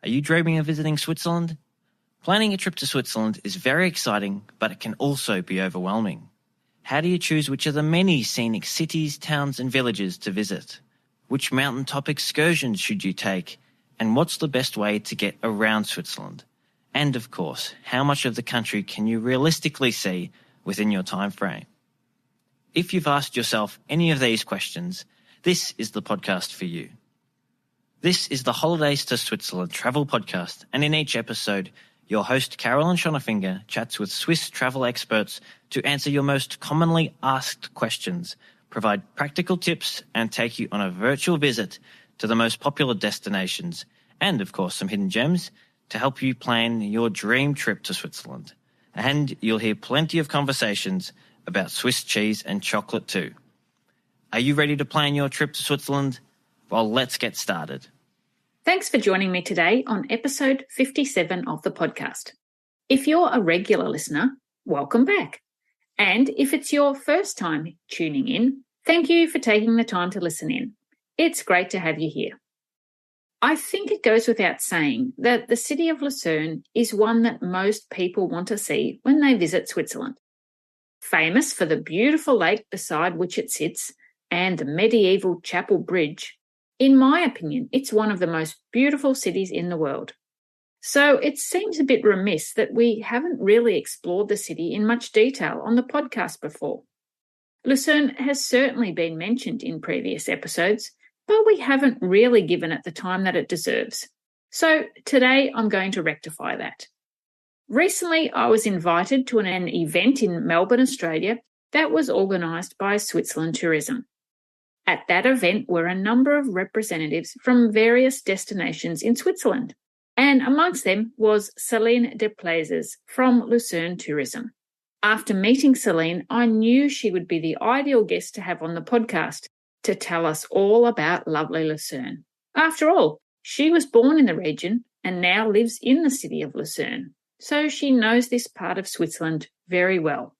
Are you dreaming of visiting Switzerland? Planning a trip to Switzerland is very exciting, but it can also be overwhelming. How do you choose which of the many scenic cities, towns and villages to visit? Which mountaintop excursions should you take? And what's the best way to get around Switzerland? And of course, how much of the country can you realistically see within your time frame? If you've asked yourself any of these questions, this is the podcast for you. This is the Holidays to Switzerland travel podcast, and in each episode, your host Carolyn Schonnefinger chats with Swiss travel experts to answer your most commonly asked questions, provide practical tips, and take you on a virtual visit to the most popular destinations, and of course some hidden gems to help you plan your dream trip to Switzerland. And you'll hear plenty of conversations about Swiss cheese and chocolate too. Are you ready to plan your trip to Switzerland? Well, let's get started. Thanks for joining me today on episode 57 of the podcast. If you're a regular listener, welcome back. And if it's your first time tuning in, thank you for taking the time to listen in. It's great to have you here. I think it goes without saying that the city of Lucerne is one that most people want to see when they visit Switzerland. Famous for the beautiful lake beside which it sits and the medieval chapel bridge, in my opinion, it's one of the most beautiful cities in the world. So it seems a bit remiss that we haven't really explored the city in much detail on the podcast before. Lucerne has certainly been mentioned in previous episodes, but we haven't really given it the time that it deserves. So today I'm going to rectify that. Recently, I was invited to an event in Melbourne, Australia, that was organised by Switzerland Tourism. At that event were a number of representatives from various destinations in Switzerland, and amongst them was Celine Deplazes from Lucerne Tourism. After meeting Celine, I knew she would be the ideal guest to have on the podcast to tell us all about lovely Lucerne. After all, she was born in the region and now lives in the city of Lucerne, so she knows this part of Switzerland very well.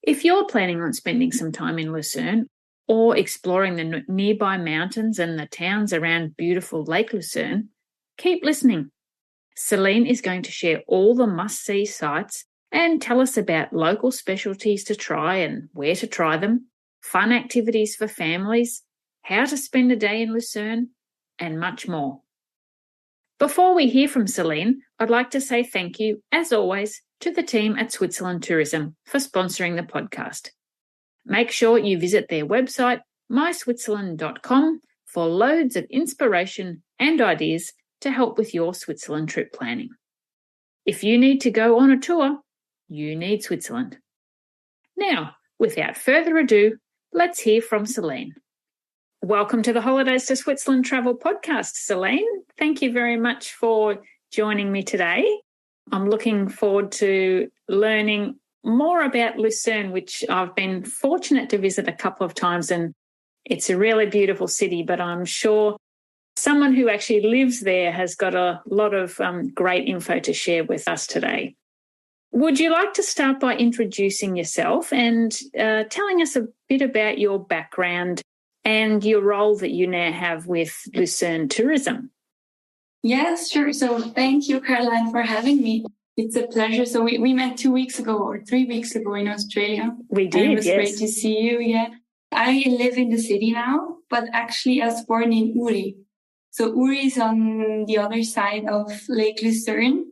If you're planning on spending some time in Lucerne, or exploring the nearby mountains and the towns around beautiful Lake Lucerne, keep listening. Celine is going to share all the must-see sites and tell us about local specialties to try and where to try them, fun activities for families, how to spend a day in Lucerne, and much more. Before we hear from Celine, I'd like to say thank you, as always, to the team at Switzerland Tourism for sponsoring the podcast. Make sure you visit their website, myswitzerland.com, for loads of inspiration and ideas to help with your Switzerland trip planning. If you need to go on a tour, you need Switzerland. Now, without further ado, let's hear from Celine. Welcome to the Holidays to Switzerland Travel Podcast, Celine. Thank you very much for joining me today. I'm looking forward to learning more about Lucerne, which I've been fortunate to visit a couple of times, and it's a really beautiful city, but I'm sure someone who actually lives there has got a lot of great info to share with us today. Would you like to start by introducing yourself and telling us a bit about your background and your role that you now have with Lucerne Tourism? Yes, sure. So thank you, Caroline, for having me. It's a pleasure. So we met 2 weeks ago or 3 weeks ago in Australia. We did, it was great to see you, yeah. I live in the city now, but actually I was born in Uri. So Uri is on the other side of Lake Lucerne.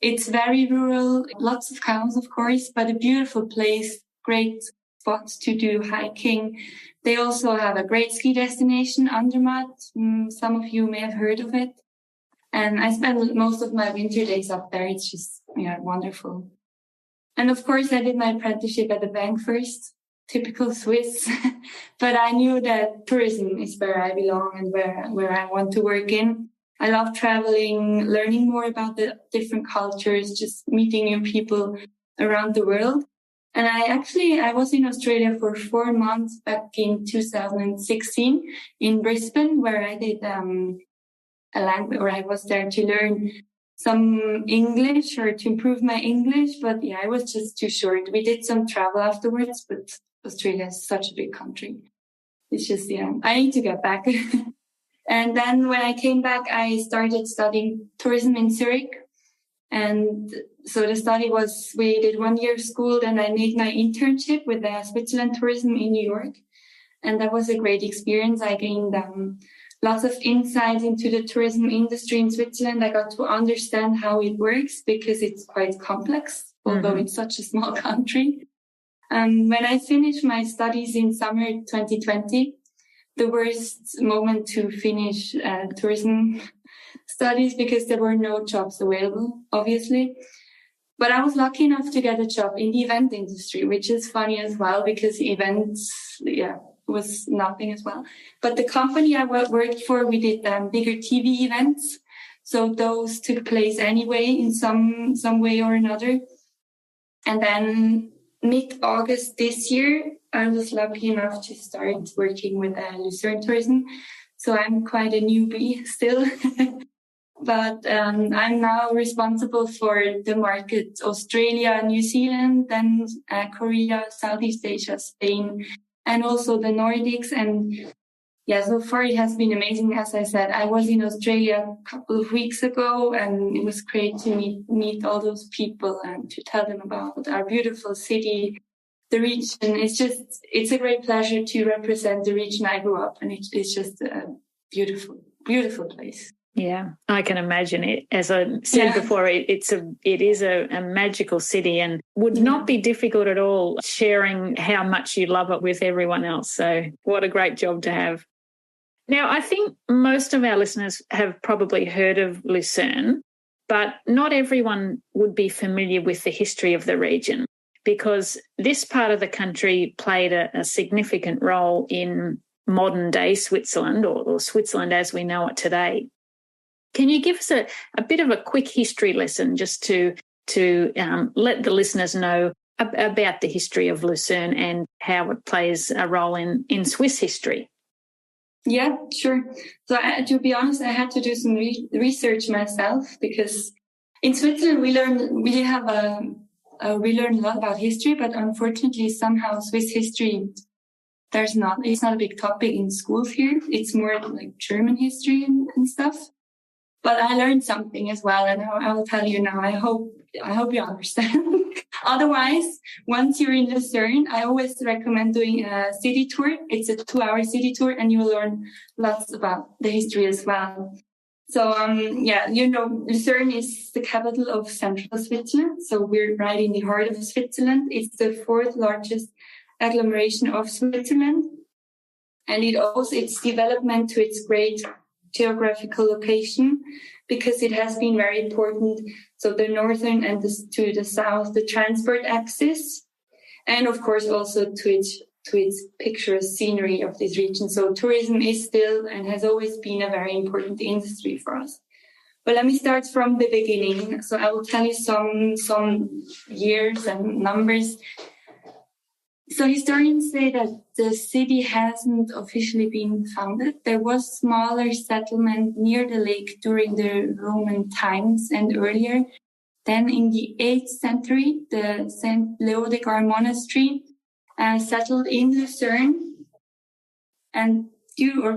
It's very rural, lots of cows, of course, but a beautiful place, great spots to do hiking. They also have a great ski destination, Andermatt. Some of you may have heard of it. And I spend most of my winter days up there. It's just, wonderful. And of course, I did my apprenticeship at the bank first, typical Swiss. But I knew that tourism is where I belong and where I want to work in. I love traveling, learning more about the different cultures, just meeting new people around the world. And I was in Australia for 4 months back in 2016 in Brisbane, where I did I was there to learn some English or to improve my English. But yeah, I was just too short. We did some travel afterwards, but Australia is such a big country. It's just, I need to get back. And then when I came back, I started studying tourism in Zurich. And so the study was, we did 1 year of school, then I made my internship with Switzerland Tourism in New York. And that was a great experience. I gained lots of insights into the tourism industry in Switzerland. I got to understand how it works because it's quite complex, although it's such a small country. When I finished my studies in summer 2020, the worst moment to finish tourism studies because there were no jobs available, obviously. But I was lucky enough to get a job in the event industry, which is funny as well because events, was nothing as well. But the company I worked for, we did bigger TV events. So those took place anyway in some way or another. And then mid-August this year, I was lucky enough to start working with Lucerne Tourism. So I'm quite a newbie still. But I'm now responsible for the market, Australia, New Zealand, then Korea, Southeast Asia, Spain, and also the Nordics. And so far it has been amazing. As I said, I was in Australia a couple of weeks ago, and it was great to meet all those people and to tell them about our beautiful city, the region. It's a great pleasure to represent the region I grew up in. It's just a beautiful, beautiful place. Yeah, I can imagine it. As I said before, it is a magical city and would not be difficult at all sharing how much you love it with everyone else. So what a great job to have. Now, I think most of our listeners have probably heard of Lucerne, but not everyone would be familiar with the history of the region because this part of the country played a significant role in modern-day Switzerland or Switzerland as we know it today. Can you give us a bit of a quick history lesson just to let the listeners know about the history of Lucerne and how it plays a role in Swiss history? Yeah, sure. So to be honest, I had to do some research myself because in Switzerland we learn a lot about history, but unfortunately somehow Swiss history it's not a big topic in schools here. It's more like German history and stuff. But I learned something as well, and I will tell you now. I hope you understand. Otherwise, once you're in Lucerne, I always recommend doing a city tour. It's a 2-hour city tour, and you will learn lots about the history as well. So, Lucerne is the capital of central Switzerland. So we're right in the heart of Switzerland. It's the 4th largest agglomeration of Switzerland, and it owes its development to its great geographical location because it has been very important. So the northern and to the south, the transport axis, and of course also to its picturesque scenery of this region. So tourism is still and has always been a very important industry for us. But let me start from the beginning. So I will tell you some years and numbers. So historians say that the city hasn't officially been founded. There was smaller settlement near the lake during the Roman times and earlier. Then in the 8th century, the St. Leodegar monastery settled in Lucerne. And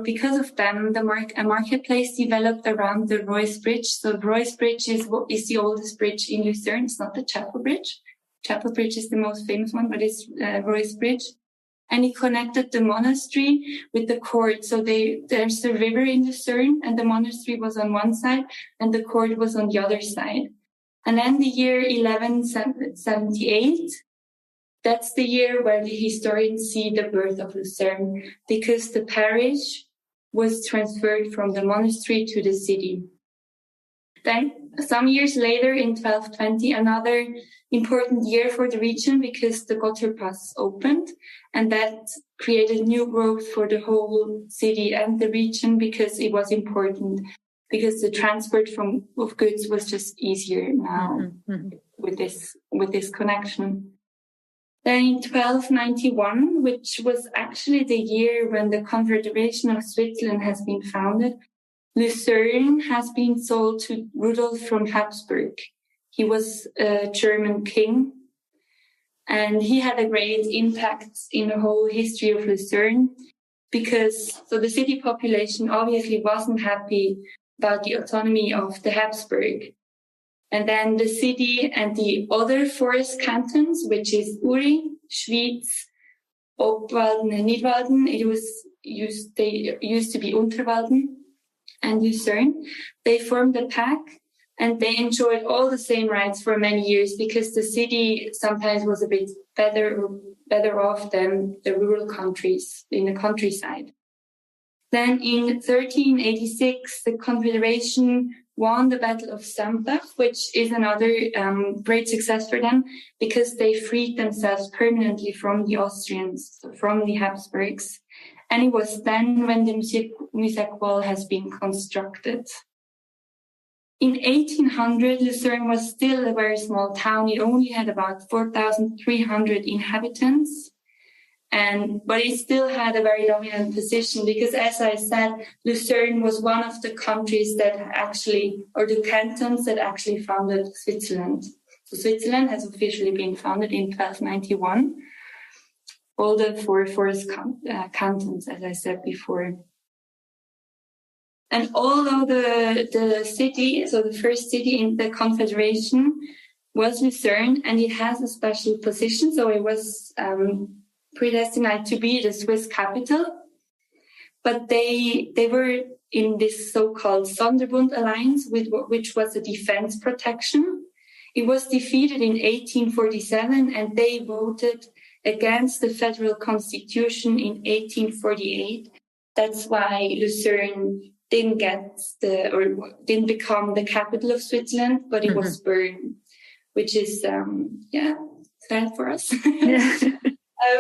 because of them, a marketplace developed around the Royce Bridge. So the Royce Bridge is the oldest bridge in Lucerne. It's not the Chapel Bridge. Chapel Bridge is the most famous one, but it's Royce Bridge. And it connected the monastery with the court. So there's a river in Lucerne, and the monastery was on one side, and the court was on the other side. And then the year 1178, that's the year where the historians see the birth of Lucerne, because the parish was transferred from the monastery to the city. Then, some years later, in 1220, another important year for the region because the Gotthard Pass opened, and that created new growth for the whole city and the region because it was important, because the transport of goods was just easier now with this connection. Then in 1291, which was actually the year when the Confederation of Switzerland has been founded, Lucerne has been sold to Rudolf from Habsburg. He was a German king, and he had a great impact in the whole history of Lucerne. because the city population obviously wasn't happy about the autonomy of the Habsburg. And then the city and the other forest cantons, which is Uri, Schwyz, Obwalden and Nidwalden, they used to be Unterwalden and Lucerne. They formed a pact and they enjoyed all the same rights for many years because the city sometimes was a bit better off than the rural countries in the countryside. Then in 1386, the Confederation won the Battle of Stammdach, which is another great success for them because they freed themselves permanently from the Austrians, so from the Habsburgs. And it was then when the Museck Wall has been constructed. In 1800, Lucerne was still a very small town. It only had about 4,300 inhabitants. But it still had a very dominant position because, as I said, Lucerne was one of the countries the cantons that actually founded Switzerland. So Switzerland has officially been founded in 1291. All the four forest cantons, as I said before. And although the city, so the first city in the Confederation was Lucerne, and it has a special position, so it was predestined to be the Swiss capital, but they were in this so-called Sonderbund alliance, which was a defense protection. It was defeated in 1847, and they voted against the federal constitution in 1848. That's why Lucerne didn't become the capital of Switzerland, but it was Bern, which is sad for us.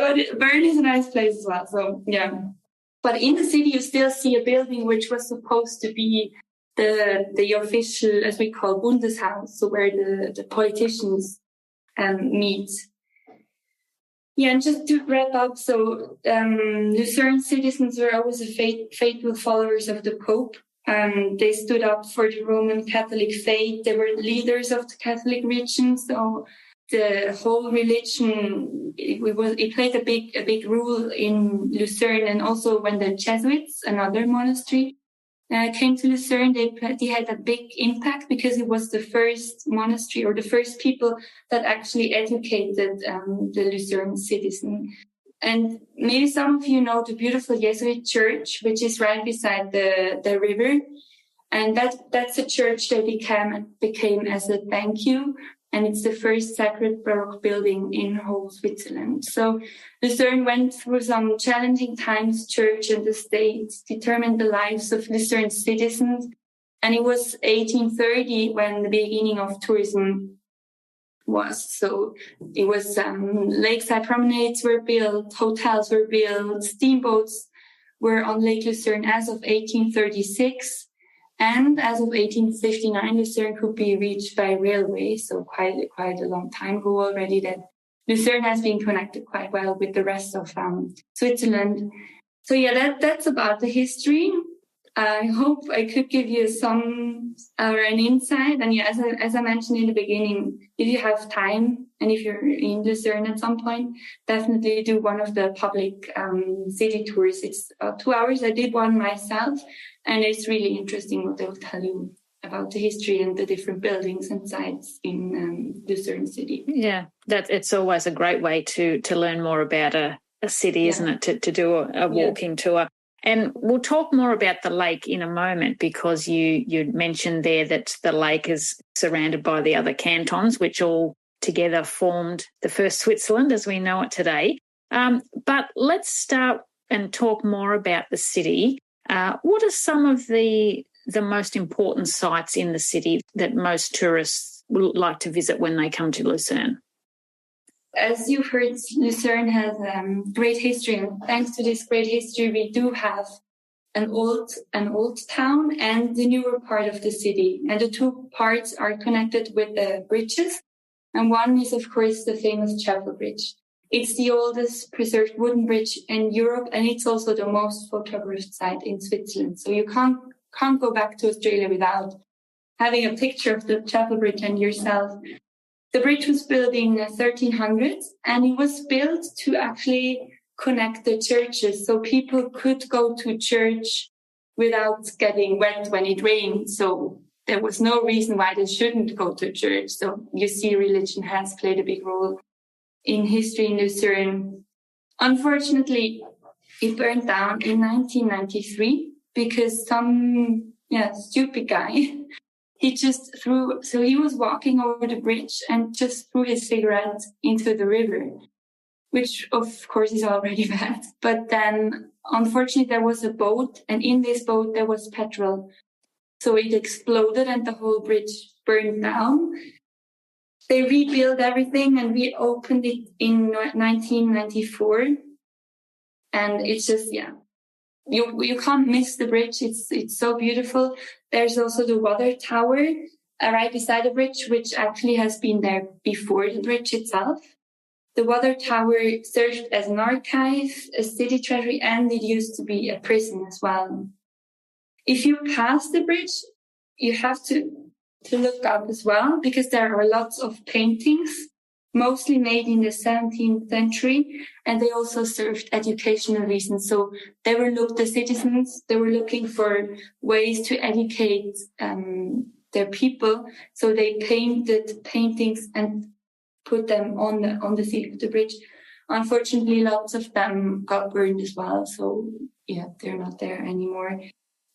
But Bern is a nice place as well. So, yeah. But in the city, you still see a building which was supposed to be the official, as we call, Bundeshaus, so where the politicians meet. Yeah, and just to wrap up, so Lucerne citizens were always faithful followers of the Pope. They stood up for the Roman Catholic faith. They were leaders of the Catholic religion, so the whole religion, it played a big role in Lucerne. And also when the Jesuits, another monastery, came to Lucerne, they had a big impact because it was the first monastery or the first people that actually educated the Lucerne citizen. And maybe some of you know the beautiful Jesuit church, which is right beside the river. And that's a church that became as a thank you. And it's the first sacred Baroque building in whole Switzerland. So Lucerne went through some challenging times. Church and the state determined the lives of Lucerne citizens. And it was 1830 when the beginning of tourism was. So it was lakeside promenades were built, hotels were built, steamboats were on Lake Lucerne as of 1836. And as of 1859, Lucerne could be reached by railway. So quite a long time ago already that Lucerne has been connected quite well with the rest of Switzerland. So yeah, that's about the history. I hope I could give you an insight. And yeah, as I mentioned in the beginning, if you have time and if you're in Lucerne at some point, definitely do one of the public city tours. It's 2 hours. I did one myself, and it's really interesting what they'll tell you about the history and the different buildings and sites in Lucerne city. Yeah, it's always a great way to learn more about a city, isn't it? To do a walking tour. And we'll talk more about the lake in a moment because you mentioned there that the lake is surrounded by the other cantons, which all together formed the first Switzerland as we know it today. But let's start and talk more about the city. What are some of the most important sites in the city that most tourists would like to visit when they come to Lucerne? As you've heard, Lucerne has great history, and thanks to this great history, we do have an old town and the newer part of the city. And the two parts are connected with the bridges. And one is, of course, the famous Chapel Bridge. It's the oldest preserved wooden bridge in Europe, and it's also the most photographed site in Switzerland. So you can't go back to Australia without having a picture of the Chapel Bridge and yourself. The bridge was built in 1300s, and it was built to actually connect the churches. So people could go to church without getting wet when it rained. So there was no reason why they shouldn't go to church. So you see, religion has played a big role in history in Lucerne. Unfortunately, it burned down in 1993 because some stupid guy, he was walking over the bridge and just threw his cigarette into the river, which of course is already bad. But then, unfortunately, there was a boat, and in this boat there was petrol. So it exploded and the whole bridge burned down. They rebuilt everything and reopened it in 1994. And it's just, you can't miss the bridge. It's so beautiful. There's also the water tower right beside the bridge, which actually has been there before the bridge itself. The water tower served as an archive, a city treasury, and it used to be a prison as well. If you pass the bridge, you have to look up as well, because there are lots of paintings, mostly made in the 17th century, and they also served educational reasons. So the citizens were looking for ways to educate their people. So they painted paintings and put them on the seat of the bridge. Unfortunately, lots of them got burned as well. So they're not there anymore.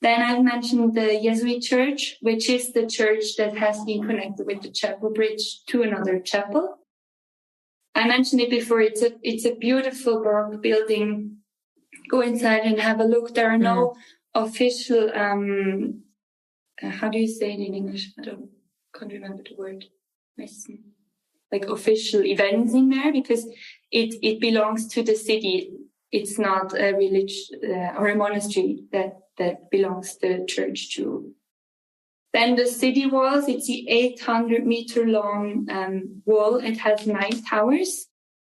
Then I've mentioned the Jesuit church, which is the church that has been connected with the chapel bridge to another chapel. I mentioned it before. It's a beautiful Baroque building. Go inside and have a look. There are no official, how do you say it in English? I can't remember the word. Like official events in there, because it belongs to the city. It's not a village or a monastery that belongs the church to. Then the city walls, it's the 800-meter long wall. It has 9 towers.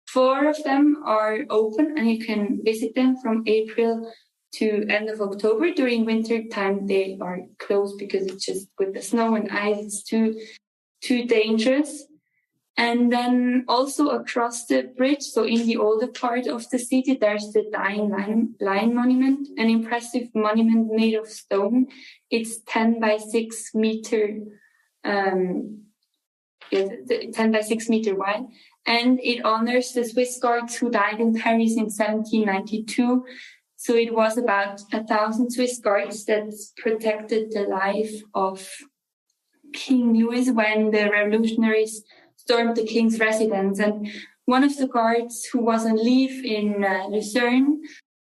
4 of them are open and you can visit them from April to end of October. During winter time, they are closed because it's just with the snow and ice, it's too dangerous. And then also across the bridge, so in the older part of the city, there's the Dying Lion Monument, an impressive monument made of stone. It's 10 by 6 meter, 10 by 6 meter wide. And it honors the Swiss guards who died in Paris in 1792. So it was about 1,000 Swiss guards that protected the life of King Louis when the revolutionaries stormed the king's residence. And one of the guards who was on leave in Lucerne,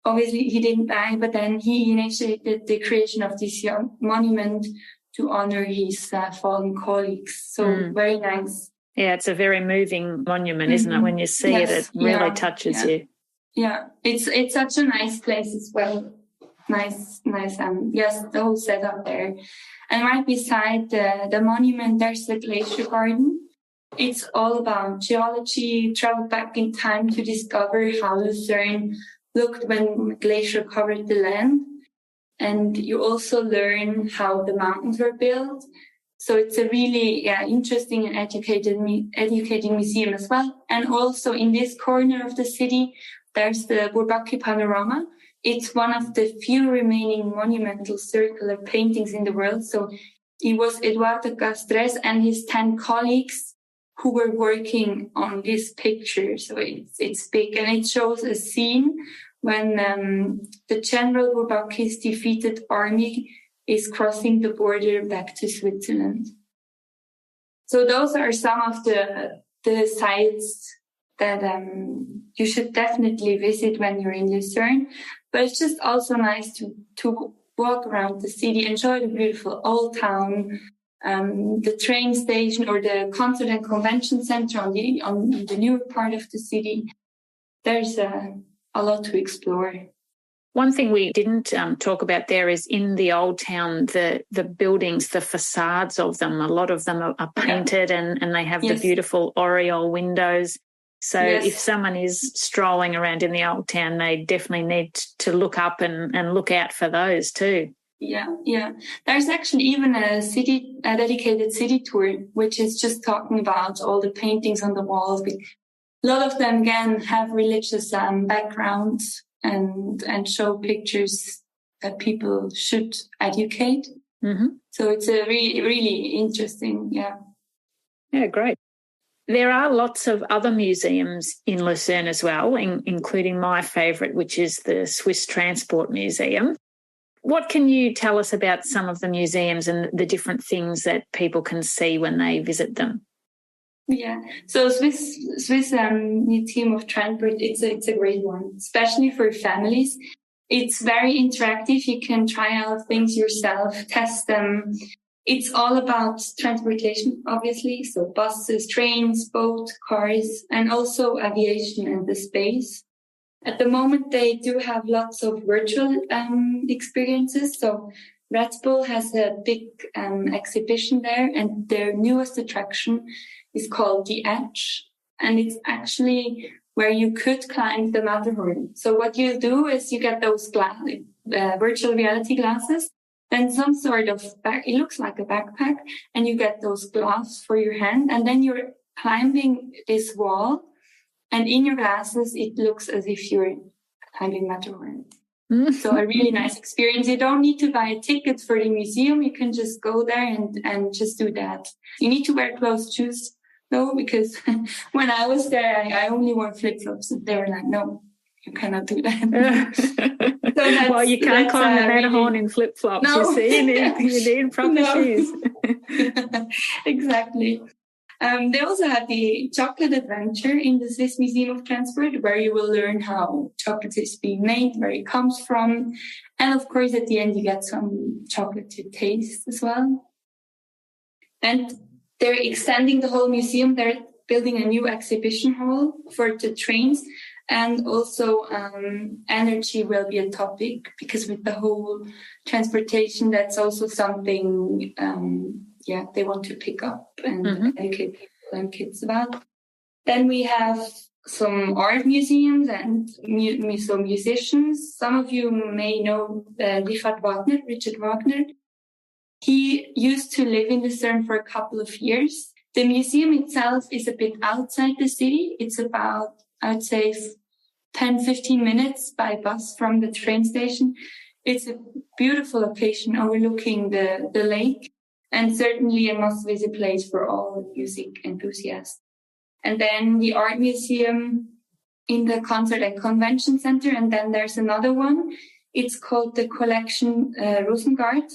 obviously he didn't die, but then he initiated the creation of this monument to honor his fallen colleagues. So very nice. Yeah, it's a very moving monument, isn't it? When you see it really touches you. Yeah, it's such a nice place as well. Nice. Yes, the whole setup there. And right beside the monument, there's the glacier garden. It's all about geology, travel back in time to discover how Lucerne looked when glacier covered the land. And you also learn how the mountains were built. So it's a really interesting and educating museum as well. And also in this corner of the city, there's the Bourbaki panorama. It's one of the few remaining monumental circular paintings in the world. So it was Eduardo Castres and his 10 colleagues who were working on this picture. So it's big, and it shows a scene when the General Bourbaki's defeated army is crossing the border back to Switzerland. So those are some of the sites that you should definitely visit when you're in Lucerne. But it's just also nice to walk around the city, enjoy the beautiful old town, the train station or the concert and convention center on the newer part of the city. There's a lot to explore. One thing we didn't talk about there is in the old town, the buildings, the facades of them, a lot of them are painted and they have the beautiful oriel windows. So if someone is strolling around in the old town, they definitely need to look up and look out for those too. Yeah. There's actually even a dedicated city tour, which is just talking about all the paintings on the walls with a lot of them again have religious backgrounds and show pictures that people should educate. Mm-hmm. So it's a really, really interesting, Yeah, great. There are lots of other museums in Lucerne as well, including my favourite, which is the Swiss Transport Museum. What can you tell us about some of the museums and the different things that people can see when they visit them? Yeah, so Swiss Museum of Transport, it's a great one, especially for families. It's very interactive. You can try out things yourself, test them. It's all about transportation, obviously. So buses, trains, boats, cars, and also aviation and the space. At the moment, they do have lots of virtual experiences. So Red Bull has a big exhibition there, and their newest attraction is called The Edge. And it's actually where you could climb the Matterhorn. So what you do is you get those virtual reality glasses, then some sort of it looks like a backpack, and you get those gloves for your hand, and then you're climbing this wall, and in your glasses, it looks as if you're climbing Matterhorn. So a really nice experience. You don't need to buy a ticket for the museum. You can just go there and just do that. You need to wear closed shoes, though, because when I was there, I only wore flip-flops, and they were like, no, you cannot do that. Well, you can't climb the Matterhorn in flip-flops. No. You see, you need proper shoes. Exactly. They also have the chocolate adventure in the Swiss Museum of Transport, where you will learn how chocolate is being made, where it comes from. And of course, at the end, you get some chocolate to taste as well. And they're extending the whole museum. They're building a new exhibition hall for the trains. And also energy will be a topic, because with the whole transportation, that's also something they want to pick up and educate people and kids about. Then we have some art museums and some musicians. Some of you may know Richard Wagner. He used to live in Lucerne for a couple of years. The museum itself is a bit outside the city. It's about, I'd say, 10-15 minutes by bus from the train station. It's a beautiful location overlooking the lake, and certainly a must-visit place for all music enthusiasts. And then the art museum in the Concert and Convention Center, and then there's another one. It's called the Collection Rosengart.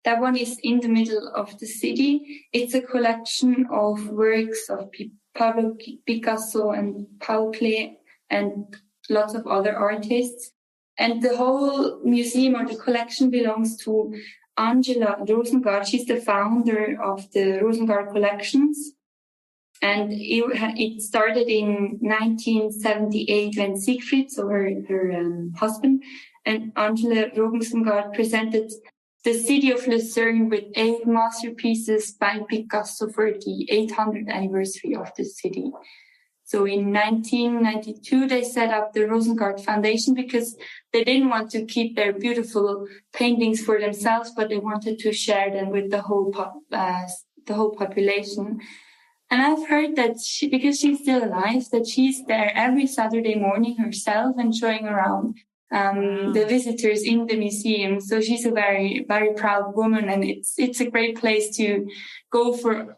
That one is in the middle of the city. It's a collection of works of Pablo Picasso and Paul Klee and lots of other artists. And the whole museum or the collection belongs to Angela Rosengart. She's the founder of the Rosengart collections. And it started in 1978 when Siegfried, so her husband, and Angela Rosengart presented the city of Lucerne with 8 masterpieces by Picasso for the 800th anniversary of the city. So in 1992, they set up the Rosengart Foundation because they didn't want to keep their beautiful paintings for themselves, but they wanted to share them with the whole population. And I've heard that because she's still alive, that she's there every Saturday morning herself and showing around the visitors in the museum. So she's a very, very proud woman, and it's a great place to go for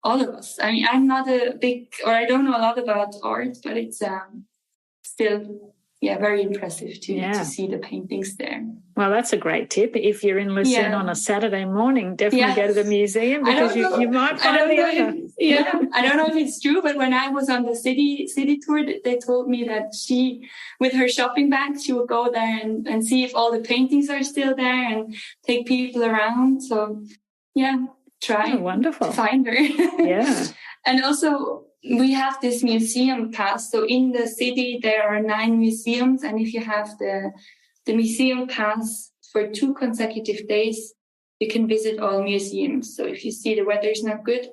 all of us. I mean, I'm not I don't know a lot about art, but it's still, very impressive to see the paintings there. Well, that's a great tip. If you're in Lucerne on a Saturday morning, definitely go to the museum, because you might find the owner. I don't know if it's true, but when I was on the city tour, they told me that she, with her shopping bag, she would go there and see if all the paintings are still there and take people around. So, try to find her. Yeah. And also, we have this museum pass. So in the city, there are 9 museums. And if you have the museum pass for 2 consecutive days, you can visit all museums. So if you see the weather is not good,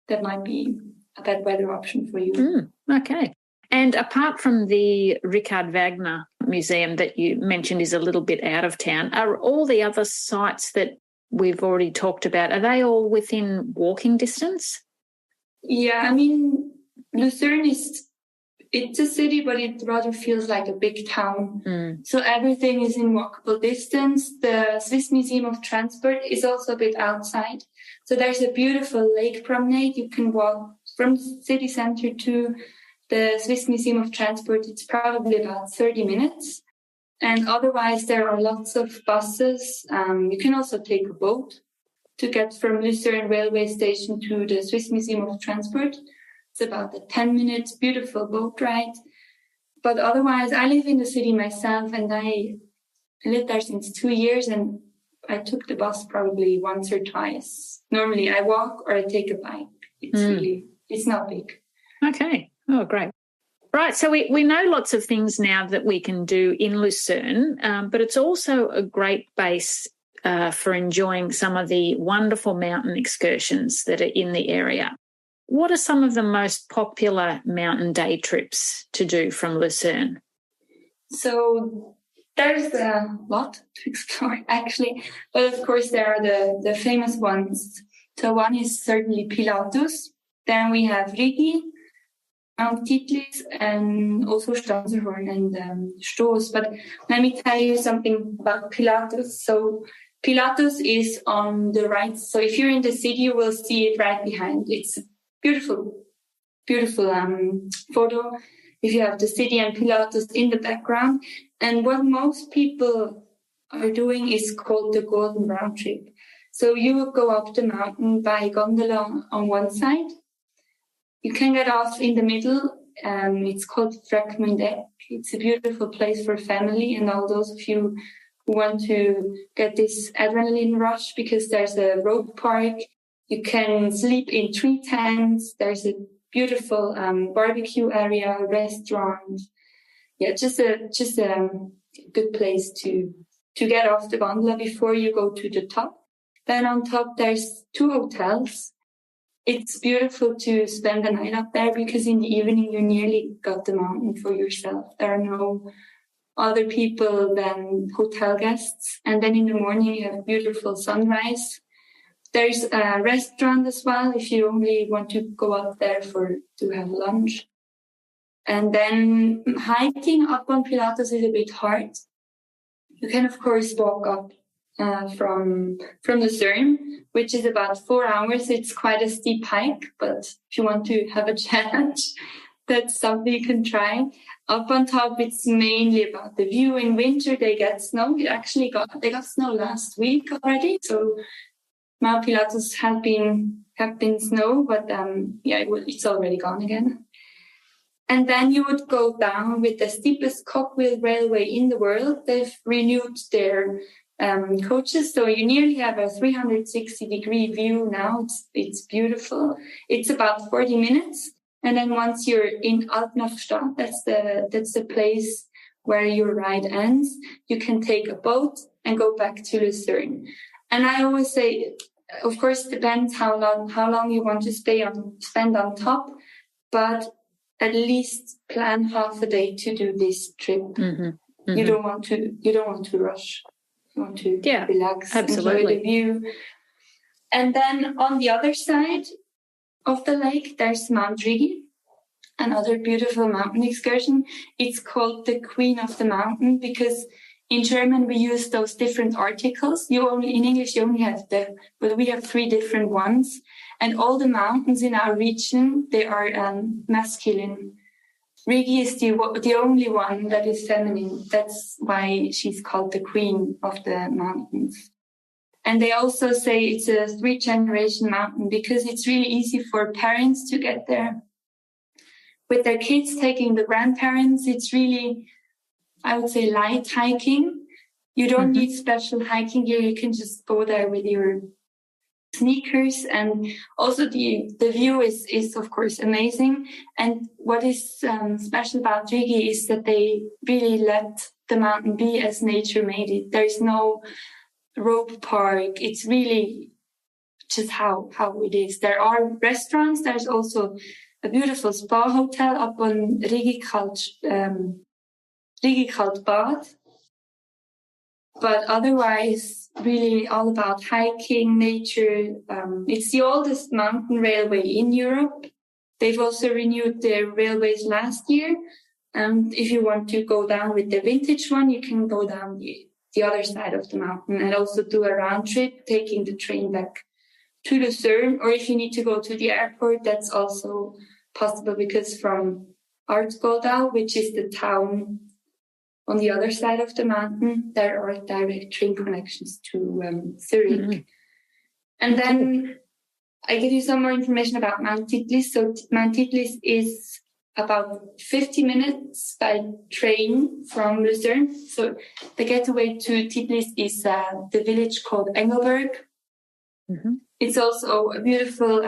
that might be a bad weather option for you. Okay. And apart from the Richard Wagner Museum that you mentioned is a little bit out of town, are all the other sites that we've already talked about, are they all within walking distance? Yeah, I mean, Lucerne is it's a city, but it rather feels like a big town. So everything is in walkable distance. The Swiss Museum of Transport is also a bit outside. So there's a beautiful lake promenade. You can walk from the city center to the Swiss Museum of Transport. It's probably about 30 minutes. And otherwise, there are lots of buses. You can also take a boat to get from Lucerne railway station to the Swiss Museum of Transport. It's about a 10-minute beautiful boat ride. But otherwise, I live in the city myself, and I lived there since 2 years, and I took the bus probably once or twice. Normally, I walk or I take a bike. It's not big. Okay. Oh, great. Right. So we know lots of things now that we can do in Lucerne, but it's also a great base for enjoying some of the wonderful mountain excursions that are in the area. What are some of the most popular mountain day trips to do from Lucerne? So there's a lot to explore, actually. But of course, there are the famous ones. So one is certainly Pilatus. Then we have Rigi, Mount Titlis, and also Stanzerhorn and Stoß. But let me tell you something about Pilatus. So Pilatus is on the right. So if you're in the city, you will see it right behind. It's beautiful photo if you have the city and Pilatus in the background. And what most people are doing is called the Golden Round Trip. So you will go up the mountain by gondola on one side. You can get off in the middle. It's called Frekmundek. It's a beautiful place for family and all those of you who want to get this adrenaline rush, because there's a rope park. You can sleep in 3 tents. There's a beautiful barbecue area, restaurant. Yeah, just a good place to get off the gondola before you go to the top. Then on top, there's 2 hotels. It's beautiful to spend the night up there because in the evening you nearly got the mountain for yourself. There are no other people than hotel guests. And then in the morning you have a beautiful sunrise. There's a restaurant as well if you only want to go up there to have lunch. And then hiking up on Pilatus is a bit hard. You can, of course, walk up from Lucerne, which is about 4 hours. It's quite a steep hike, but if you want to have a challenge, that's something you can try. Up on top, it's mainly about the view. In winter, they get snow. They got snow last week already, so Mount Pilatus have been snow, but it's already gone again. And then you would go down with the steepest cogwheel railway in the world. They've renewed their coaches, so you nearly have a 360-degree view now. It's beautiful. It's about 40 minutes, and then once you're in Altnachstadt, that's the place where your ride ends. You can take a boat and go back to Lucerne. And I always say, of course, it depends how long you want to spend on top, but at least plan half a day to do this trip. Mm-hmm. Mm-hmm. You don't want to rush. You want to relax, absolutely. Enjoy the view. And then on the other side of the lake, there's Mount Rigi, another beautiful mountain excursion. It's called the Queen of the Mountain because in German, we use those different articles. In English, you only have but we have 3 different ones. And all the mountains in our region, they are masculine. Rigi is the only one that is feminine. That's why she's called the Queen of the Mountains. And they also say it's a 3-generation mountain because it's really easy for parents to get there. With their kids taking the grandparents, it's really, I would say, light hiking. You don't need special hiking gear. You can just go there with your sneakers. And also the view is of course amazing. And what is special about Rigi is that they really let the mountain be as nature made it. There's no rope park. It's really just how it is. There are restaurants. There's also a beautiful spa hotel up on Rigi called Bad. But otherwise, really all about hiking, nature. It's the oldest mountain railway in Europe. They've also renewed their railways last year. And if you want to go down with the vintage one, you can go down the other side of the mountain and also do a round trip, taking the train back to Lucerne. Or if you need to go to the airport, that's also possible, because from Aartsgoldau, which is the town on the other side of the mountain, there are direct train connections to Zurich. Mm-hmm. And then I give you some more information about Mount Titlis. So Mount Titlis is about 50 minutes by train from Lucerne. So the getaway to Titlis is the village called Engelberg. Mm-hmm. It's also a beautiful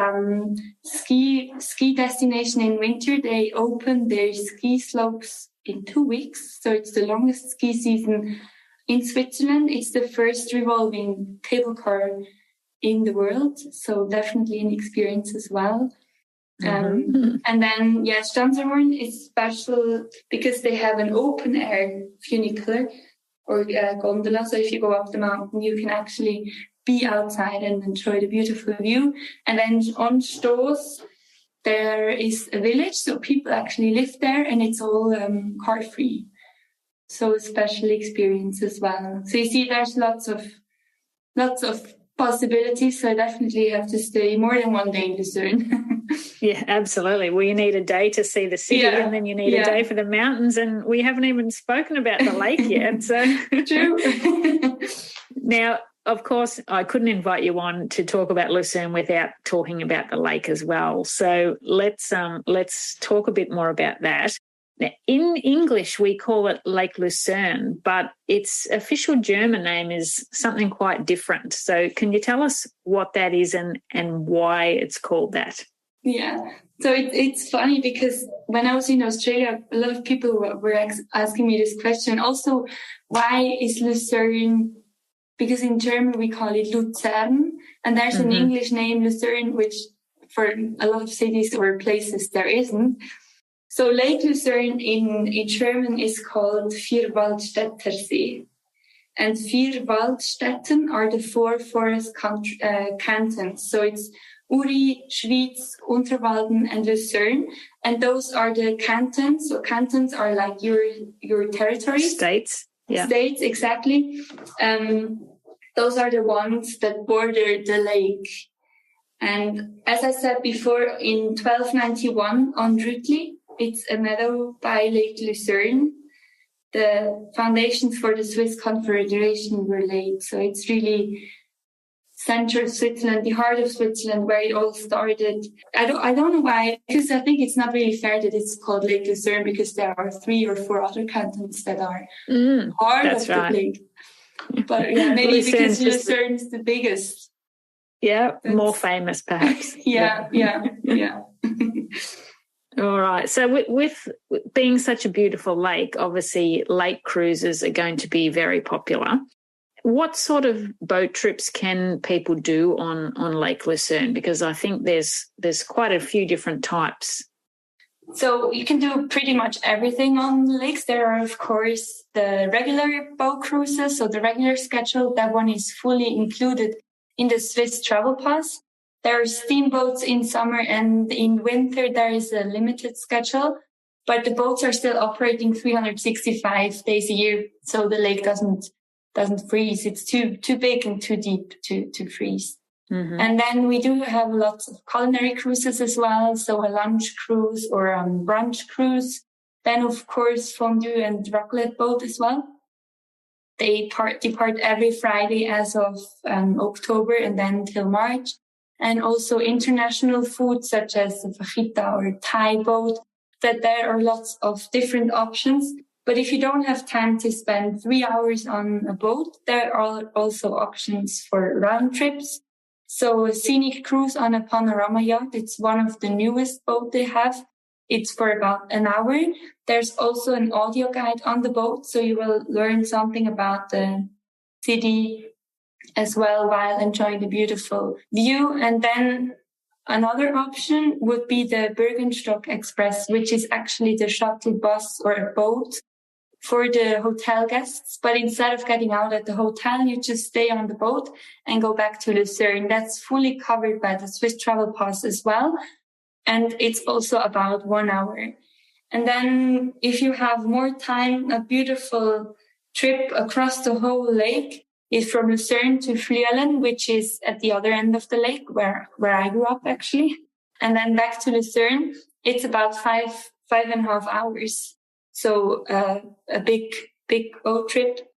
ski destination in winter. They open their ski slopes in 2 weeks. So it's the longest ski season in Switzerland. It's the first revolving cable car in the world. So definitely an experience as well. And then, Stanserhorn is special because they have an open air funicular or gondola. So if you go up the mountain, you can actually be outside and enjoy the beautiful view. And then on Stoß, there is a village. So people actually live there, and it's all car free. So a special experience as well. So you see, there's lots of possibilities. So I definitely have to stay more than one day in Lucerne. Yeah, absolutely. Well, you need a day to see the city, and then you need a day for the mountains, and we haven't even spoken about the lake yet. So true. Now, of course, I couldn't invite you on to talk about Lucerne without talking about the lake as well. So let's talk a bit more about that. Now, in English, we call it Lake Lucerne, but its official German name is something quite different. So can you tell us what that is and why it's called that? Yeah, so it's funny because when I was in Australia, a lot of people were asking me this question. Also, why is Lucerne? Because in German we call it Luzern, and there's an English name, Lucerne, which for a lot of cities or places there isn't. So Lake Lucerne in German is called Vierwaldstätter See. And Vierwaldstätten are the 4 forest cantons. So it's Uri, Schwyz, Unterwalden, and Lucerne. And those are the cantons. So cantons are like your territories. States. Yeah. States, exactly. Those are the ones that border the lake. And as I said before, in 1291 on Rütli, it's a meadow by Lake Lucerne. The foundations for the Swiss Confederation were laid. So it's really central Switzerland, the heart of Switzerland, where it all started. I don't know why, because I think it's not really fair that it's called Lake Lucerne, because there are 3 or 4 other cantons that are part of the lake. But maybe Lucerne's because Lucerne is the biggest. Yeah, more famous perhaps. Yeah. All right. So with being such a beautiful lake, obviously lake cruises are going to be very popular. What sort of boat trips can people do on Lake Lucerne? Because I think there's quite a few different types. So you can do pretty much everything on lakes. There are, of course, the regular boat cruises. So the regular schedule, that one is fully included in the Swiss Travel Pass. There are steamboats in summer, and in winter there is a limited schedule, but the boats are still operating 365 days a year. So the lake doesn't freeze. It's too big and too deep to freeze. Mm-hmm. And then we do have lots of culinary cruises as well. So a lunch cruise or a brunch cruise. Then, of course, fondue and raclette boat as well. They depart every Friday as of October and then till March. And also international food such as the fajita or Thai boat, that there are lots of different options. But if you don't have time to spend 3 hours on a boat, there are also options for round trips. So a scenic cruise on a panorama yacht, it's one of the newest boat they have. It's for about an hour. There's also an audio guide on the boat, so you will learn something about the city as well while enjoying the beautiful view. And then another option would be the Bürgenstock Express, which is actually the shuttle bus or a boat for the hotel guests. But instead of getting out at the hotel, you just stay on the boat and go back to Lucerne. That's fully covered by the Swiss Travel Pass as well. and it's also about 1 hour. And then if you have more time, a beautiful trip across the whole lake is from Lucerne to Flüelen, which is at the other end of the lake where I grew up actually. And then back to Lucerne, it's about 5.5 hours. So a big boat trip.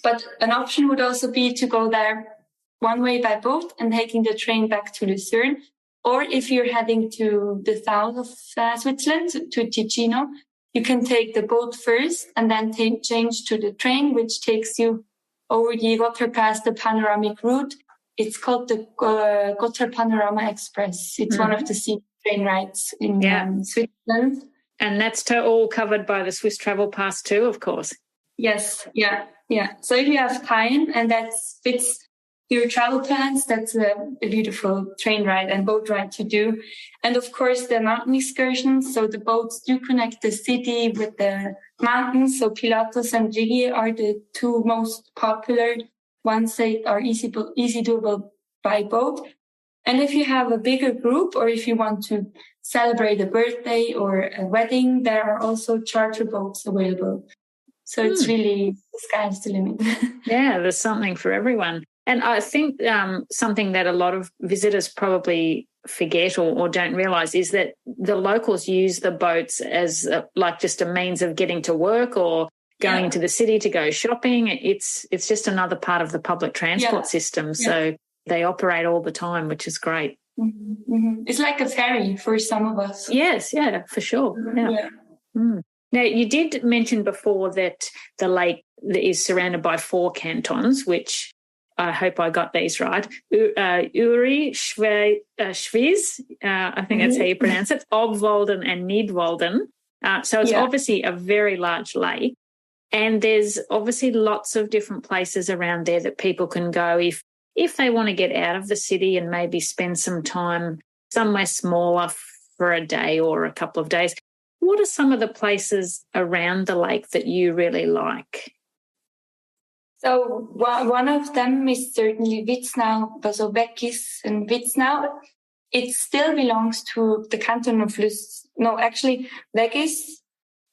But an option would also be to go there one way by boat and taking the train back to Lucerne. Or if you're heading to the south of Switzerland, to Ticino, you can take the boat first and then change to the train, which takes you over the Gotthard Pass, the panoramic route. It's called the Gotthard Panorama Express. It's one of the sea train rides in Switzerland. And that's all covered by the Swiss Travel Pass too, of course. Yes, yeah. So if you have time and that fits your travel plans, that's a beautiful train ride and boat ride to do. And of course, the mountain excursions. So the boats do connect the city with the mountains. So Pilatus and Rigi are the two most popular ones that are easy doable by boat. And if you have a bigger group or if you want to celebrate a birthday or a wedding, there are also charter boats available. So it's really, the sky's the limit. Yeah, there's something for everyone. And I think something that a lot of visitors probably forget or don't realise is that the locals use the boats as like just a means of getting to work or going into the city to go shopping. It's just another part of the public transport system. So they operate all the time, which is great. Mm-hmm. Mm-hmm. It's like a ferry for some of us. Yes, yeah, for sure. Yeah. Now, you did mention before that the lake is surrounded by 4 cantons, which I hope I got these right. Uri, Schwyz, I think that's how you pronounce it, Obwalden and Nidwalden. So it's obviously a very large lake. And there's obviously lots of different places around there that people can go if they want to get out of the city and maybe spend some time somewhere smaller for a day or a couple of days. What are some of the places around the lake that you really like? So one of them is certainly Witznau, so Beckis and Witznau. It still belongs to the canton of Beckis.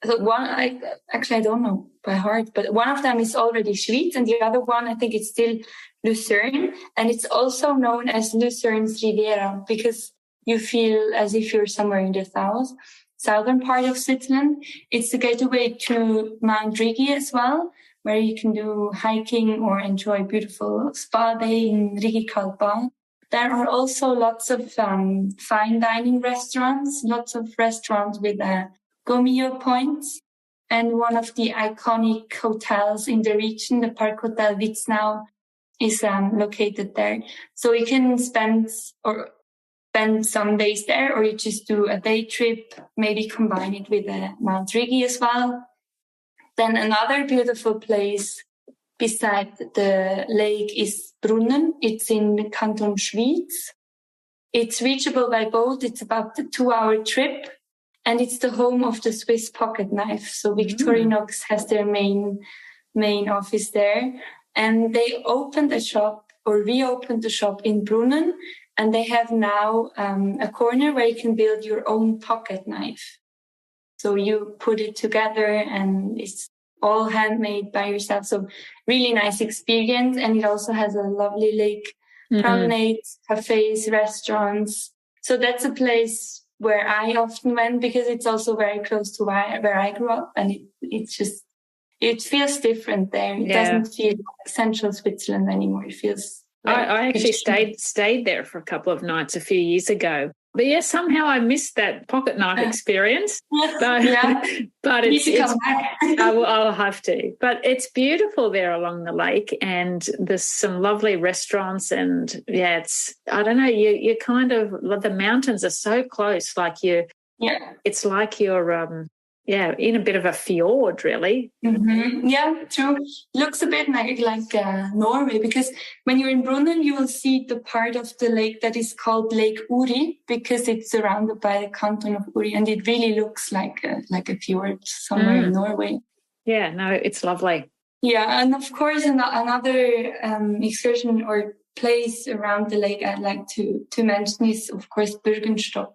So I don't know by heart, but one of them is already Schwyz and the other one, I think it's still Lucerne. And it's also known as Lucerne's Riviera because you feel as if you're somewhere in the southern part of Switzerland. It's the gateway to Mount Rigi as well, where you can do hiking or enjoy beautiful spa day in Rigi Kaltbahn. There are also lots of fine dining restaurants, lots of restaurants with Gomio points. And one of the iconic hotels in the region, the Park Hotel Witznau, is located there. So you can spend some days there, or you just do a day trip, maybe combine it with Mount Rigi as well. Then another beautiful place beside the lake is Brunnen. It's in Canton Schwyz. It's reachable by boat. It's about a 2-hour trip, and it's the home of the Swiss pocket knife. So Victorinox has their main office there, and they reopened the shop in Brunnen. And they have now a corner where you can build your own pocket knife. So you put it together and it's all handmade by yourself. So really nice experience. And it also has a lovely lake promenades, cafes, restaurants. So that's a place where I often went because it's also very close to where I grew up. And it feels different there. It doesn't feel like central Switzerland anymore. It feels... I actually stayed there for a couple of nights a few years ago. But yeah, somehow I missed that pocket knife experience. But I'll have to. But it's beautiful there along the lake, and there's some lovely restaurants. And I don't know, you kind of, the mountains are so close, like it's like you're in a bit of a fjord, really. Mm-hmm. Yeah, true. Looks a bit like Norway, because when you're in Brunnen, you will see the part of the lake that is called Lake Uri, because it's surrounded by the canton of Uri, and it really looks like a fjord somewhere in Norway. Yeah, no, it's lovely. Yeah, and of course, another excursion or place around the lake I'd like to mention is, of course, Bürgenstock.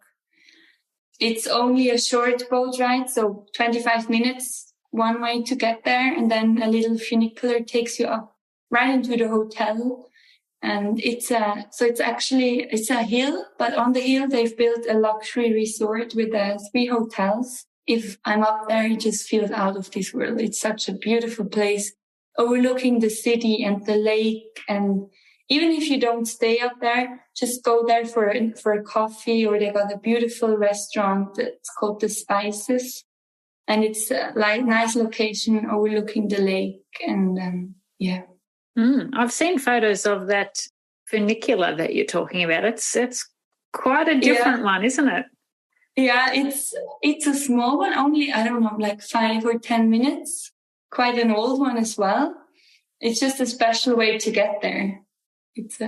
It's only a short boat ride, so 25 minutes one way to get there. And then a little funicular takes you up right into the hotel. And it's a hill, but on the hill, they've built a luxury resort with 3 hotels. If I'm up there, it just feels out of this world. It's such a beautiful place overlooking the city and the lake. And even if you don't stay up there, just go there for a coffee, or they got a beautiful restaurant that's called the Spices. And it's a nice location overlooking the lake. And yeah. I've seen photos of that funicular that you're talking about. It's quite a different one, isn't it? Yeah, it's a small one, only, I don't know, like 5 or 10 minutes. Quite an old one as well. It's just a special way to get there. It's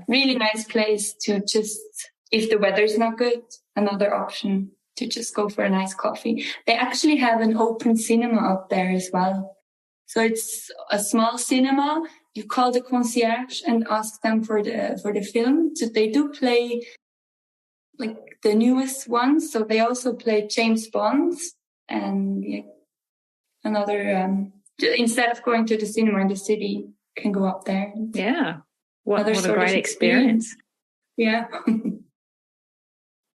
really nice place to just, if the weather's not good, another option to just go for a nice coffee. They actually have an open cinema up there as well. So it's a small cinema. You call the concierge and ask them for the film. So they do play like the newest ones. So they also play James Bond's and another. Instead of going to the cinema in the city, you can go up there. Yeah, what a great experience. Yeah.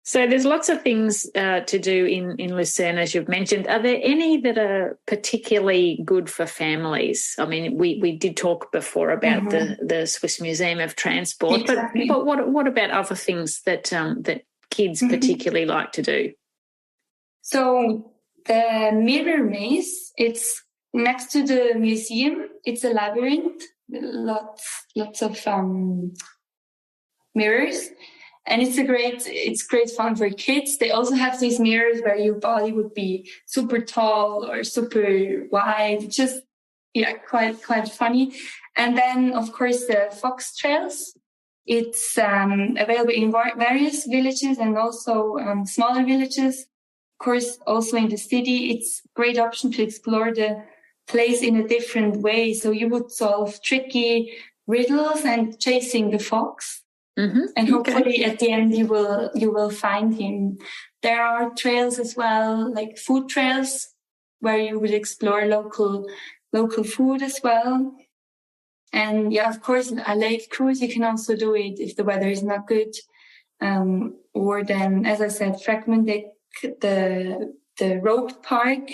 So there's lots of things to do in Lucerne, as you've mentioned. Are there any that are particularly good for families? I mean, we did talk before about the Swiss Museum of Transport, exactly. but what about other things that kids particularly like to do? So the mirror maze, it's next to the museum. It's a labyrinth, lots of mirrors. And it's great fun for kids. They also have these mirrors where your body would be super tall or super wide. Just, quite funny. And then, of course, the fox trails. It's available in various villages and also smaller villages. Of course, also in the city, it's a great option to explore the place in a different way. So you would solve tricky riddles and chasing the fox. And hopefully at the end you will find him. There are trails as well, like food trails, where you will explore local food as well. And of course, a lake cruise, you can also do it if the weather is not good. Or then, as I said, Fragment Deck, the rope park,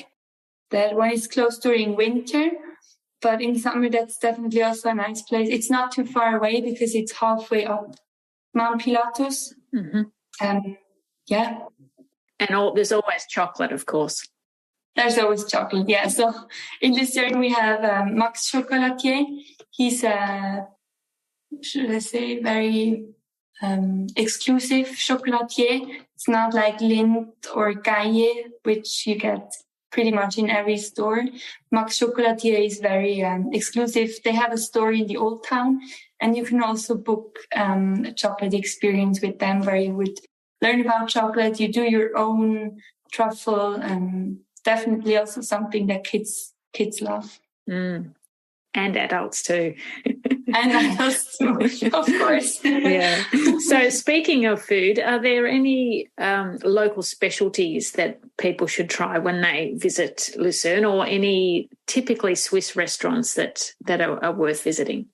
that one is closed during winter. But in summer, that's definitely also a nice place. It's not too far away because it's halfway up Mount Pilatus. And there's always chocolate, of course. There's always chocolate, yeah. So in Lucerne, we have Max Chocolatier. He's very exclusive chocolatier. It's not like Lindt or Gaille, which you get pretty much in every store. Max Chocolatier is very exclusive. They have a store in the Old Town, and you can also book a chocolate experience with them where you would learn about chocolate. You do your own truffle, and definitely also something that kids love. And adults too. And adults too, of course. Yeah. So speaking of food, are there any local specialties that people should try when they visit Lucerne, or any typically Swiss restaurants that are worth visiting?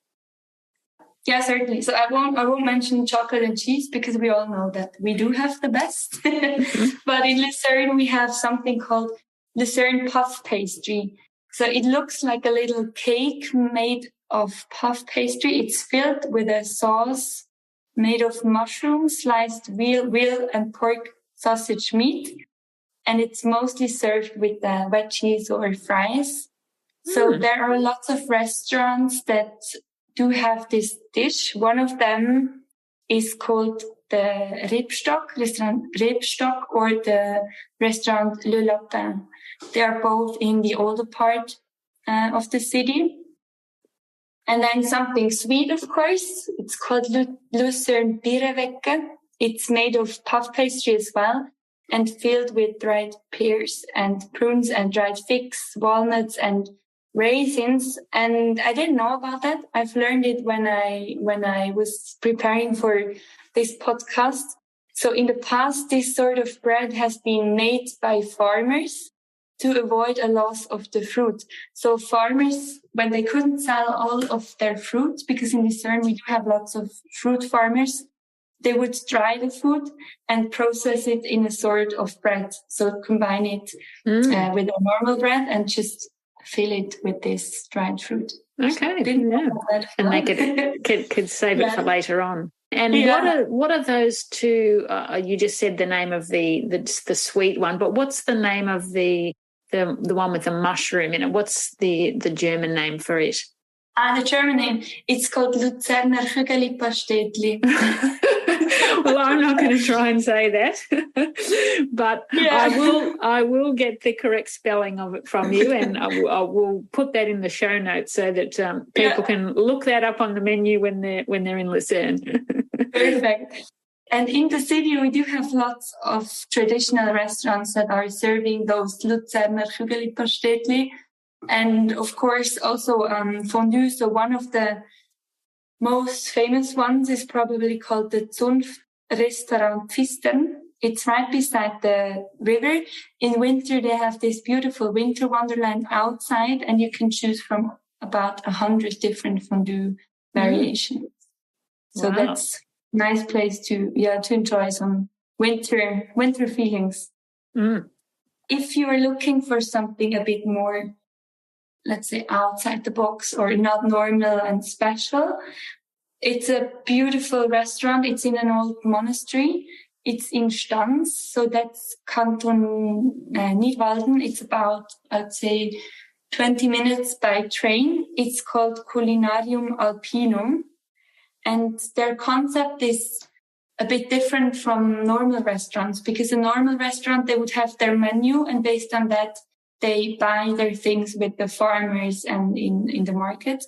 Yeah, certainly. So I won't mention chocolate and cheese because we all know that we do have the best. But in Lucerne, we have something called Lucerne puff pastry. So it looks like a little cake made of puff pastry. It's filled with a sauce made of mushrooms, sliced veal and pork sausage meat. And it's mostly served with veggies or fries. So there are lots of restaurants that do have this dish. One of them is called the Rebstock, restaurant Rebstock, or the restaurant Le Lapin. They are both in the older part of the city. And then something sweet, of course. It's called Lucerne Birewecke. It's made of puff pastry as well, and filled with dried pears and prunes and dried figs, walnuts and raisins. And I didn't know about that. I've learned it when I was preparing for this podcast. So in the past, this sort of bread has been made by farmers to avoid a loss of the fruit. So farmers, when they couldn't sell all of their fruit, because in Lucerne we do have lots of fruit farmers, they would dry the fruit and process it in a sort of bread. So combine it with a normal bread and just fill it with this dried fruit. Okay, and make it could save it for later on. And what are those two? You just said the name of the sweet one, but what's the name of the one with the mushroom in it? What's the German name for it? The German name, it's called Luzerner Pastetli. Well, I'm not going to try and say that, but I will get the correct spelling of it from you, and I will put that in the show notes so that people can look that up on the menu when they're in Lucerne. Perfect. And in the city, we do have lots of traditional restaurants that are serving those Luzerner Pastetli. And of course, also fondue. So one of the most famous ones is probably called the Zunft Restaurant Pfistern. It's right beside the river. In winter, they have this beautiful winter wonderland outside, and you can choose from about 100 different fondue variations. So that's a nice place to enjoy some winter feelings. If you are looking for something a bit more, let's say, outside the box or not normal and special, it's a beautiful restaurant. It's in an old monastery. It's in Stans, so that's Canton Nidwalden. It's about, I'd say, 20 minutes by train. It's called Culinarium Alpinum. And their concept is a bit different from normal restaurants, because a normal restaurant, they would have their menu, and based on that, they buy their things with the farmers and in the market.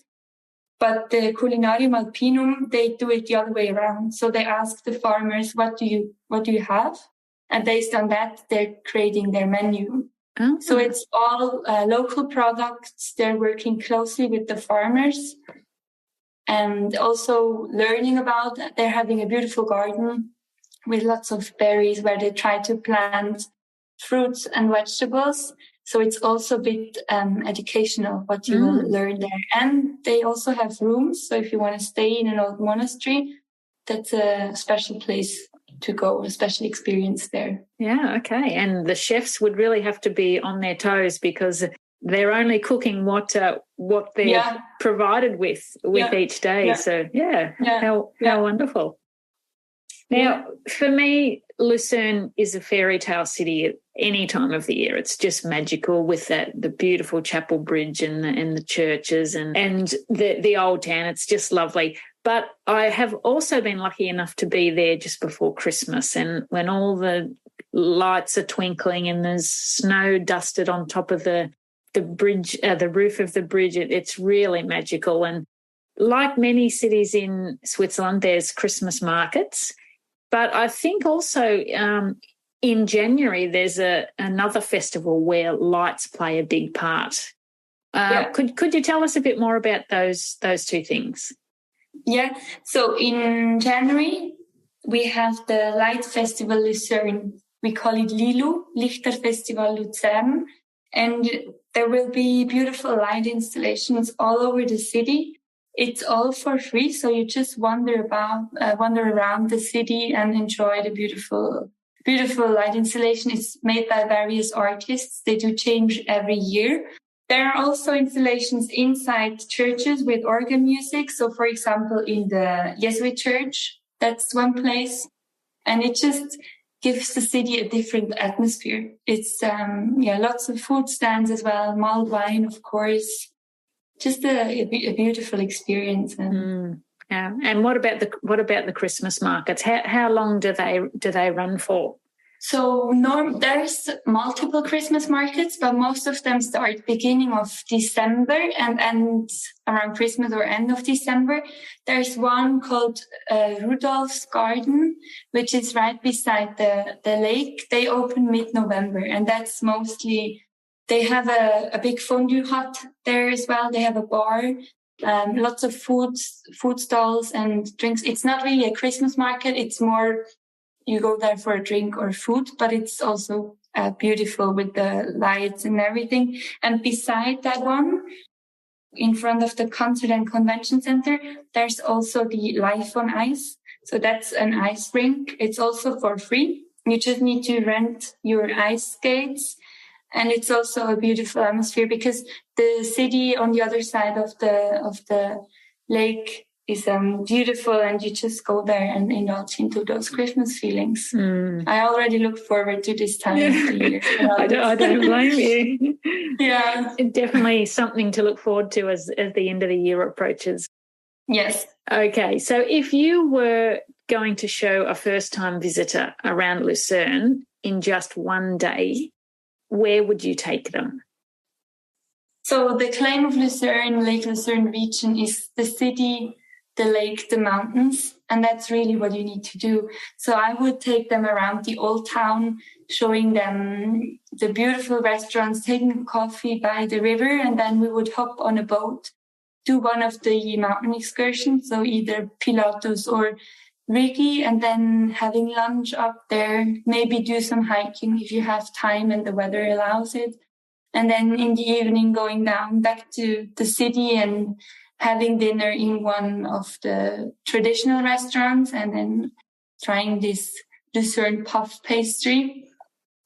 But the Culinarium Alpinum, they do it the other way around. So they ask the farmers, what do you have? And based on that, they're creating their menu. Oh. So it's all local products. They're working closely with the farmers and also learning about, they're having a beautiful garden with lots of berries where they try to plant fruits and vegetables. So it's also a bit educational what you will learn there. And they also have rooms. So if you want to stay in an old monastery, that's a special place to go, a special experience there. Yeah, okay. And the chefs would really have to be on their toes, because they're only cooking what they're provided with each day. Yeah. So, how wonderful. Now, for me, Lucerne is a fairy tale city at any time of the year. It's just magical with the beautiful chapel bridge and the churches and the old town. It's just lovely. But I have also been lucky enough to be there just before Christmas, and when all the lights are twinkling and there's snow dusted on top of the bridge, the roof of the bridge, it's really magical. And like many cities in Switzerland, there's Christmas markets. But I think also in January there's another festival where lights play a big part. Could you tell us a bit more about those two things? Yeah. So in January we have the Light Festival Lucerne. We call it LILU, Lichterfestival Luzern, and there will be beautiful light installations all over the city. It's all for free, so you just wander around the city and enjoy the beautiful light installation. It's made by various artists. They do change every year. There are also installations inside churches with organ music. So, for example, in the Jesuit church, that's one place, and it just gives the city a different atmosphere. It's lots of food stands as well, mulled wine, of course. Just a beautiful experience. And what about the Christmas markets? How long do they run for? So there's multiple Christmas markets, but most of them start beginning of December and end around Christmas or end of December. There's one called Rudolph's Garden, which is right beside the lake. They open mid-November, and that's mostly. They have a big fondue hut there as well. They have a bar, lots of food stalls and drinks. It's not really a Christmas market. It's more you go there for a drink or food, but it's also beautiful with the lights and everything. And beside that one, in front of the Concert and Convention Center, there's also the Life on Ice. So that's an ice rink. It's also for free. You just need to rent your ice skates. And it's also a beautiful atmosphere because the city on the other side of the lake is beautiful, and you just go there and indulge into those Christmas feelings. I already look forward to this time of the year. I don't blame you. Yeah. Definitely something to look forward to as the end of the year approaches. Yes. Okay, so if you were going to show a first-time visitor around Lucerne in just one day, where would you take them? So the claim of Lucerne, Lake Lucerne region, is the city, the lake, the mountains, and that's really what you need to do. So I would take them around the old town, showing them the beautiful restaurants, taking coffee by the river, and then we would hop on a boat, do one of the mountain excursions, so either Pilatus or Rigi, and then having lunch up there, maybe do some hiking if you have time and the weather allows it. And then in the evening, going down back to the city and having dinner in one of the traditional restaurants, and then trying this Lucerne puff pastry.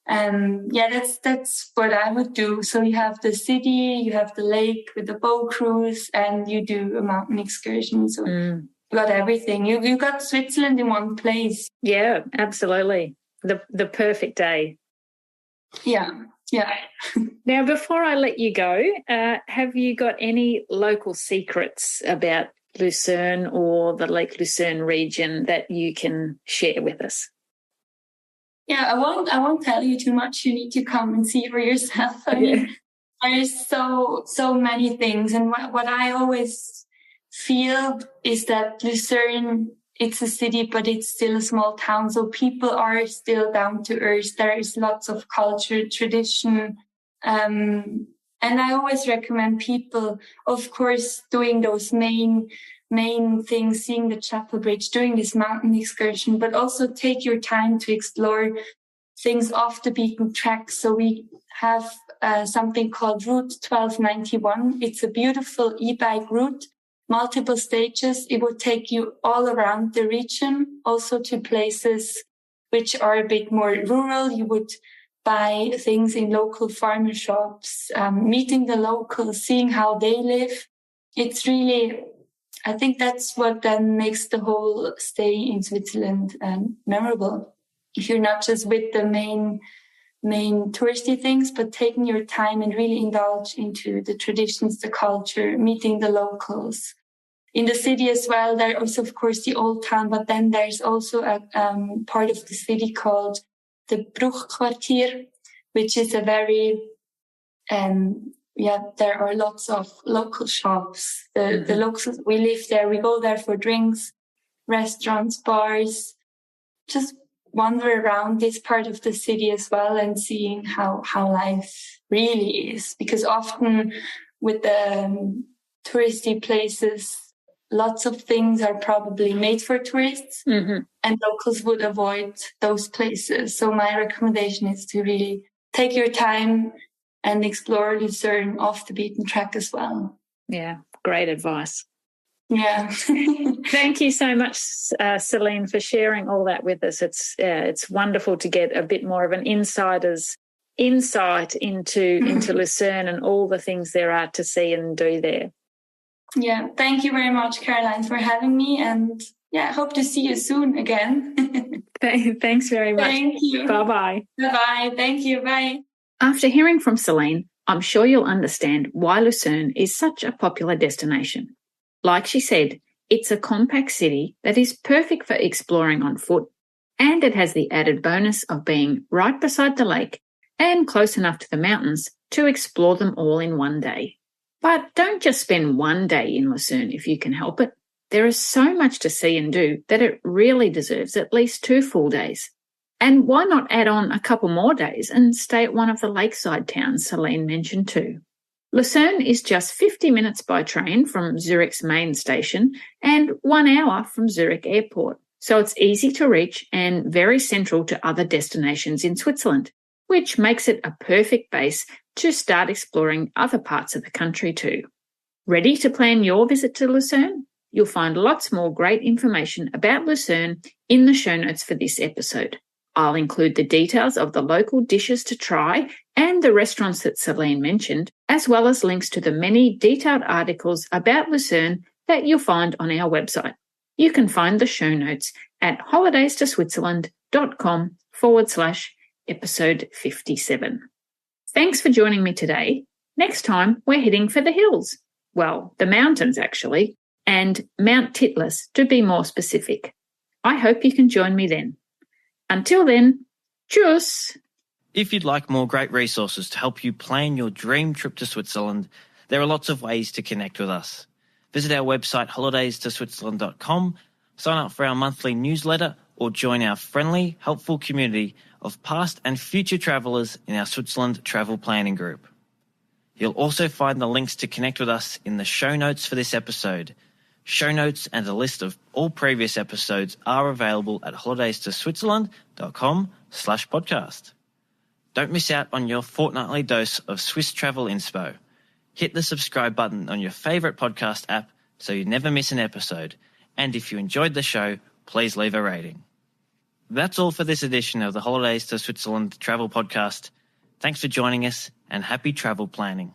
That's what I would do. So you have the city, you have the lake with the boat cruise, and you do a mountain excursion. So you got everything. You got Switzerland in one place. Yeah, absolutely. The perfect day. Yeah. Now, before I let you go, have you got any local secrets about Lucerne or the Lake Lucerne region that you can share with us? Yeah, I won't tell you too much. You need to come and see for yourself. I mean, there's so many things. And what I always feel is that Lucerne, it's a city, but it's still a small town. So people are still down to earth. There is lots of culture, tradition. And I always recommend people, of course, doing those main things, seeing the Chapel Bridge, doing this mountain excursion, but also take your time to explore things off the beaten track. So we have something called Route 1291. It's a beautiful e-bike route, multiple stages. It would take you all around the region, also to places which are a bit more rural. You would buy things in local farmer shops, meeting the locals, seeing how they live. It's really, I think that's what then makes the whole stay in Switzerland memorable. If you're not just with the main touristy things, but taking your time and really indulge into the traditions, the culture, meeting the locals. In the city as well, there is, of course, the old town, but then there's also a part of the city called the Bruchquartier, which is a very, there are lots of local shops. The locals, we live there, we go there for drinks, restaurants, bars, just wander around this part of the city as well and seeing how life really is. Because often with the touristy places, lots of things are probably made for tourists, and locals would avoid those places. So my recommendation is to really take your time and explore Lucerne off the beaten track as well. Yeah, great advice. Yeah. Thank you so much, Celine, for sharing all that with us. It's wonderful to get a bit more of an insider's insight into Lucerne and all the things there are to see and do there. Yeah, thank you very much, Caroline, for having me. And I hope to see you soon again. Thanks very much. Thank you. Bye-bye. Bye-bye. Thank you. Bye. After hearing from Celine, I'm sure you'll understand why Lucerne is such a popular destination. Like she said, it's a compact city that is perfect for exploring on foot, and it has the added bonus of being right beside the lake and close enough to the mountains to explore them all in one day. But don't just spend one day in Lucerne if you can help it. There is so much to see and do that it really deserves at least 2 full days. And why not add on a couple more days and stay at one of the lakeside towns Celine mentioned too? Lucerne is just 50 minutes by train from Zurich's main station and 1 hour from Zurich Airport. so it's easy to reach and very central to other destinations in Switzerland, which makes it a perfect base to start exploring other parts of the country too. Ready to plan your visit to Lucerne? You'll find lots more great information about Lucerne in the show notes for this episode. I'll include the details of the local dishes to try and the restaurants that Celine mentioned, as well as links to the many detailed articles about Lucerne that you'll find on our website. You can find the show notes at holidaystoswitzerland.com/episode 57. Thanks for joining me today. Next time, we're heading for the hills. Well, the mountains actually, and Mount Titlis to be more specific. I hope you can join me then. Until then, tschüss! If you'd like more great resources to help you plan your dream trip to Switzerland, there are lots of ways to connect with us. Visit our website holidaystoswitzerland.com, sign up for our monthly newsletter, or join our friendly, helpful community of past and future travellers in our Switzerland travel planning group. You'll also find the links to connect with us in the show notes for this episode. Show notes and a list of all previous episodes are available at holidaystoswitzerland.com/podcast. Don't miss out on your fortnightly dose of Swiss travel inspo. Hit the subscribe button on your favourite podcast app so you never miss an episode. And if you enjoyed the show, please leave a rating. That's all for this edition of the Holidays to Switzerland Travel Podcast. Thanks for joining us and happy travel planning.